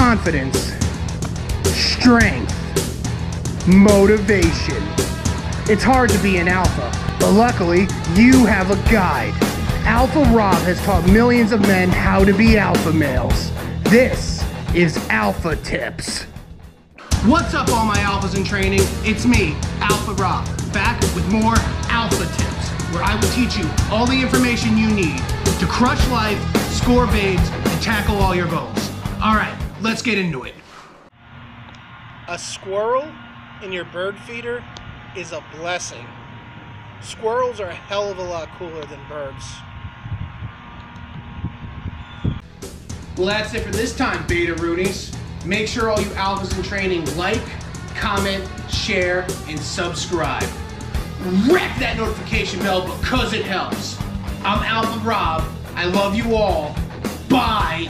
confidence, strength, motivation. It's hard to be an alpha, but luckily you have a guide. Alpha Rob has taught millions of men how to be alpha males. This is Alpha Tips. What's up, all my alphas in training? It's me, Alpha Rob, back with more Alpha Tips, where I will teach you all the information you need to crush life, score babes, and tackle all your goals. All right, let's get into it. A squirrel in your bird feeder is a blessing. Squirrels are a hell of a lot cooler than birds. Well, that's it for this time, Beta Roonies. Make sure all you alphas in training like, comment, share, and subscribe. Wreck that notification bell because it helps. I'm Alpha Rob. I love you all. Bye.